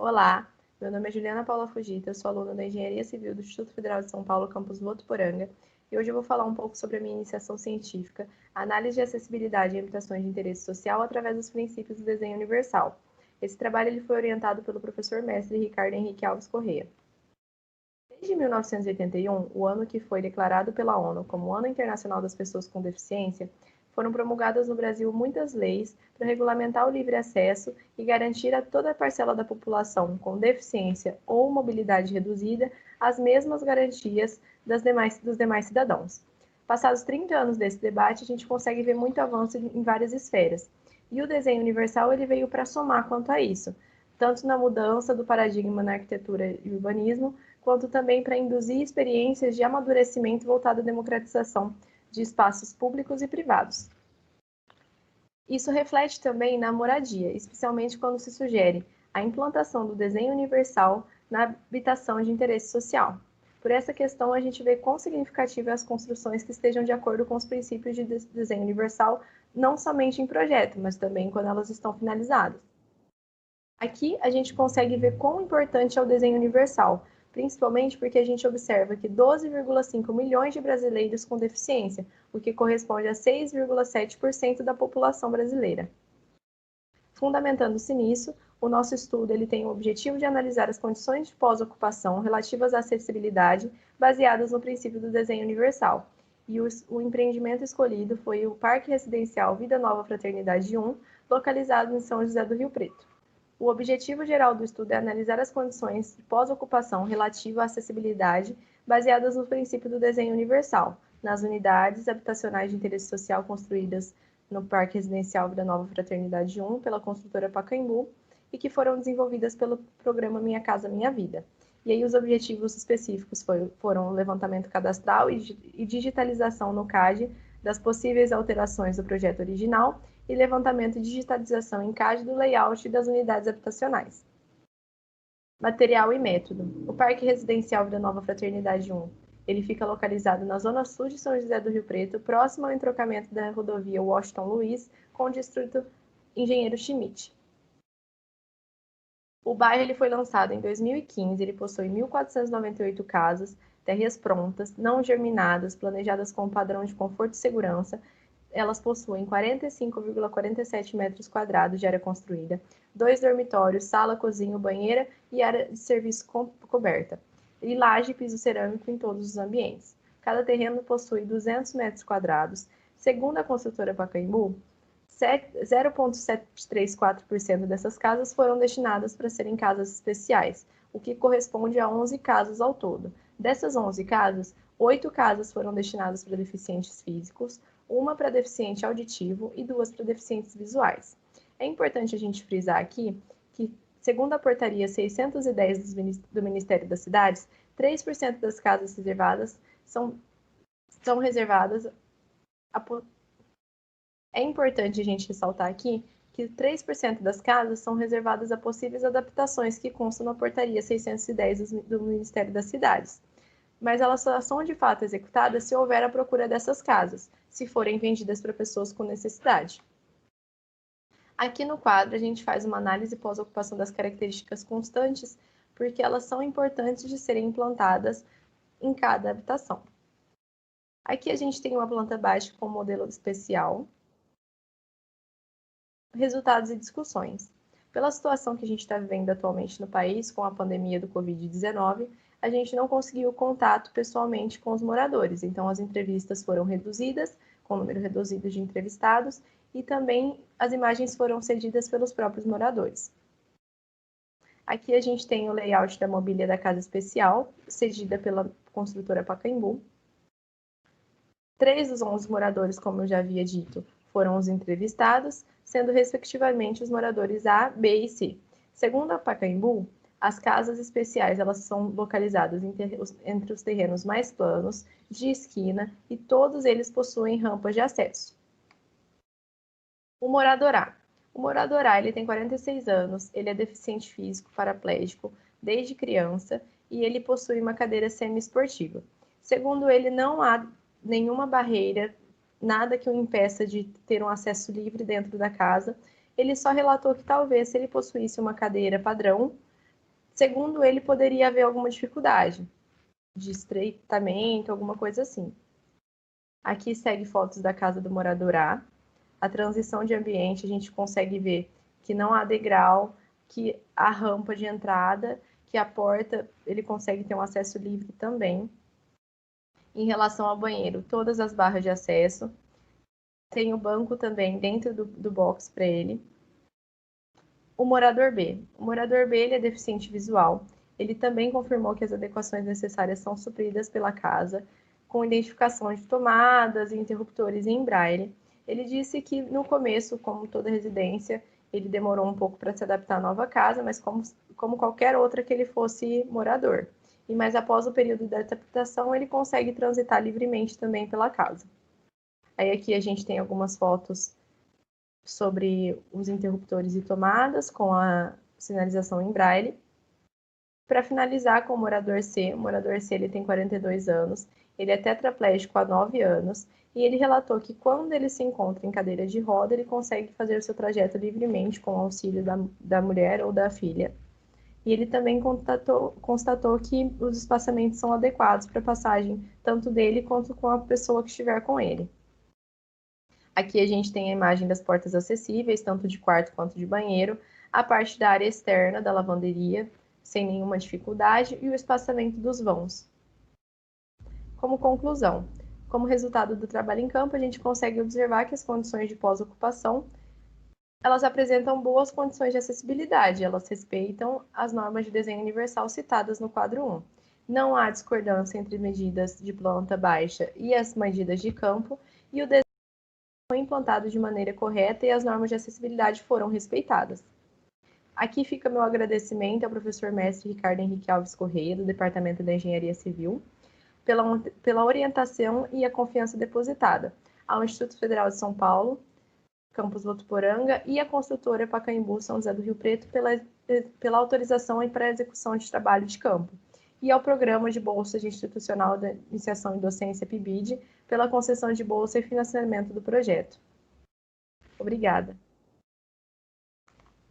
Olá, meu nome é Juliana Paula Fugita, eu sou aluna da Engenharia Civil do Instituto Federal de São Paulo, campus Votuporanga, e hoje eu vou falar um pouco sobre a minha iniciação científica, análise de acessibilidade em habitações de interesse social através dos princípios do desenho universal. Esse trabalho ele foi orientado pelo professor mestre Ricardo Henrique Alves Corrêa. Desde 1981, o ano que foi declarado pela ONU como o Ano Internacional das Pessoas com Deficiência, foram promulgadas no Brasil muitas leis para regulamentar o livre acesso e garantir a toda a parcela da população com deficiência ou mobilidade reduzida as mesmas garantias dos demais cidadãos. Passados 30 anos desse debate, a gente consegue ver muito avanço em várias esferas. E o desenho universal ele veio para somar quanto a isso, tanto na mudança do paradigma na arquitetura e urbanismo, quanto também para induzir experiências de amadurecimento voltado à democratização de espaços públicos e privados. Isso reflete também na moradia, especialmente quando se sugere a implantação do desenho universal na habitação de interesse social. Por essa questão, a gente vê quão significativa as construções que estejam de acordo com os princípios de desenho universal, não somente em projeto, mas também quando elas estão finalizadas. Aqui a gente consegue ver quão importante é o desenho universal, principalmente porque a gente observa que 12,5 milhões de brasileiros com deficiência, o que corresponde a 6,7% da população brasileira. Fundamentando-se nisso, o nosso estudo ele tem o objetivo de analisar as condições de pós-ocupação relativas à acessibilidade, baseadas no princípio do desenho universal. E o empreendimento escolhido foi o Parque Residencial Vida Nova Fraternidade 1, localizado em São José do Rio Preto. O objetivo geral do estudo é analisar as condições de pós-ocupação relativa à acessibilidade, baseadas no princípio do desenho universal, nas unidades habitacionais de interesse social construídas no Parque Residencial Vida Nova Fraternidade 1 pela construtora Pacaembu e que foram desenvolvidas pelo programa Minha Casa Minha Vida. E aí os objetivos específicos foram o levantamento cadastral e digitalização no CAD das possíveis alterações do projeto original e levantamento e digitalização em CAD do layout das unidades habitacionais. Material e método. O Parque Residencial Vida Nova Fraternidade 1. Ele fica localizado na zona sul de São José do Rio Preto, próximo ao entrocamento da rodovia Washington Luiz com o distrito Engenheiro Schmidt. O bairro ele foi lançado em 2015, ele possui 1.498 casas, térreas prontas, não germinadas, planejadas com padrão de conforto e segurança. Elas possuem 45,47 metros quadrados de área construída, 2 dormitórios, sala, cozinha, banheira e área de serviço coberta, e laje e piso cerâmico em todos os ambientes. Cada terreno possui 200 metros quadrados. Segundo a construtora Pacaembu, 0,734% dessas casas foram destinadas para serem casas especiais, o que corresponde a 11 casas ao todo. Dessas 11 casas, 8 casas foram destinadas para deficientes físicos, uma para deficiente auditivo e 2 para deficientes visuais. É importante a gente frisar aqui que, segundo a portaria 610 do Ministério das Cidades, 3% das casas reservadas são reservadas a. É importante a gente ressaltar aqui que 3% das casas são reservadas a possíveis adaptações que constam na portaria 610 do Ministério das Cidades, mas elas só são de fato executadas se houver a procura dessas casas, se forem vendidas para pessoas com necessidade. Aqui no quadro, a gente faz uma análise pós-ocupação das características constantes, porque elas são importantes de serem implantadas em cada habitação. Aqui a gente tem uma planta baixa com modelo especial, resultados e discussões. Pela situação que a gente está vivendo atualmente no país, com a pandemia do Covid-19, a gente não conseguiu contato pessoalmente com os moradores, então as entrevistas foram reduzidas, com o número reduzido de entrevistados, e também as imagens foram cedidas pelos próprios moradores. Aqui a gente tem o layout da mobília da casa especial, cedida pela construtora Pacaembu. 3 dos 11 moradores, como eu já havia dito, foram os entrevistados, sendo respectivamente os moradores A, B e C. Segundo a Pacaembu, as casas especiais elas são localizadas entre os terrenos mais planos, de esquina, e todos eles possuem rampas de acesso. O morador A. O morador A ele tem 46 anos, ele é deficiente físico, paraplégico, desde criança, e ele possui uma cadeira semi-esportiva. Segundo ele, não há nenhuma barreira, nada que o impeça de ter um acesso livre dentro da casa. Ele só relatou que talvez se ele possuísse uma cadeira padrão, Segundo ele, poderia haver alguma dificuldade de estreitamento, alguma coisa assim. Aqui segue fotos da casa do morador A. A transição de ambiente, a gente consegue ver que não há degrau, que a rampa de entrada, que a porta, ele consegue ter um acesso livre também. Em relação ao banheiro, todas as barras de acesso. Tem o banco também dentro do box para ele. O morador B. O morador B ele é deficiente visual. Ele também confirmou que as adequações necessárias são supridas pela casa, com identificação de tomadas e interruptores em braille. Ele disse que no começo, como toda residência, ele demorou um pouco para se adaptar à nova casa, mas como qualquer outra que ele fosse morador. Mas após o período da adaptação, ele consegue transitar livremente também pela casa. Aí aqui a gente tem algumas fotos sobre os interruptores e tomadas com a sinalização em braille. Para finalizar com o morador C ele tem 42 anos, ele é tetraplégico há 9 anos e ele relatou que quando ele se encontra em cadeira de roda, ele consegue fazer o seu trajeto livremente com o auxílio da mulher ou da filha. E ele também constatou que os espaçamentos são adequados para passagem tanto dele quanto com a pessoa que estiver com ele. Aqui a gente tem a imagem das portas acessíveis, tanto de quarto quanto de banheiro, a parte da área externa da lavanderia, sem nenhuma dificuldade, e o espaçamento dos vãos. Como conclusão, como resultado do trabalho em campo, a gente consegue observar que as condições de pós-ocupação elas apresentam boas condições de acessibilidade, elas respeitam as normas de desenho universal citadas no quadro 1. Não há discordância entre medidas de planta baixa e as medidas de campo, e o desenho foi implantado de maneira correta e as normas de acessibilidade foram respeitadas. Aqui fica meu agradecimento ao professor mestre Ricardo Henrique Alves Correia, do Departamento de Engenharia Civil, pela orientação e a confiança depositada, ao Instituto Federal de São Paulo, Campus Votuporanga, e a construtora Pacaembu São José do Rio Preto pela autorização e para a execução de trabalho de campo, e ao Programa de Bolsa de Institucional de Iniciação em Docência PIBID pela concessão de bolsa e financiamento do projeto. Obrigada.